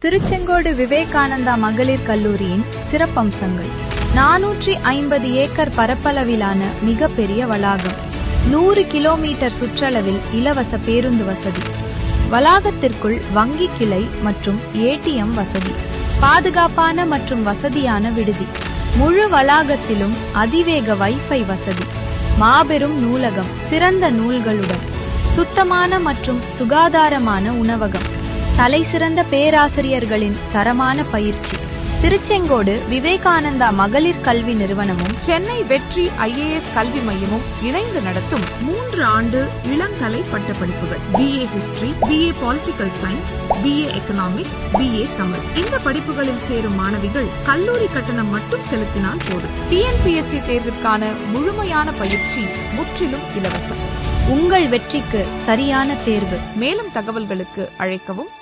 திருச்செங்கோடு விவேகானந்தா மகளிர் கல்லூரியின் சிறப்பம்சங்கள். 450 ஏக்கர் பரப்பளவிலான மிகப்பெரிய வளாகம். 100 கிலோமீட்டர் சுற்றளவில் இலவச பேருந்து வசதி. வளாகத்திற்குள் வங்கி கிளை மற்றும் ATM வசதி. பாதுகாப்பான மற்றும் வசதியான விடுதி. முழு வளாகத்திலும் அதிவேக வைஃபை வசதி. மாபெரும் நூலகம், சிறந்த நூல்களுடன். சுத்தமான மற்றும் சுகாதாரமான உணவகம். தலைசிறந்த பேராசிரியர்களின் தரமான பயிற்சி. திருச்செங்கோடு விவேகானந்தா மகளிர் கல்வி நிறுவனமும் சென்னை வெற்றி IAS கல்வி மையமும் இணைந்து நடத்தும் 3 ஆண்டு இளங்கலை பட்டப்படிப்புகள். BA history, BA political science, BA economics, BA Tamil. இந்த படிப்புகளில் சேரும் மாணவிகள் கல்லூரி கட்டணம் மட்டும் செலுத்தினால் போதும். TNPSC தேர்விற்கான முழுமையான பயிற்சி முற்றிலும் இலவசம். உங்கள் வெற்றிக்கு சரியான தேர்வு. மேலும் தகவல்களுக்கு அழைக்கவும்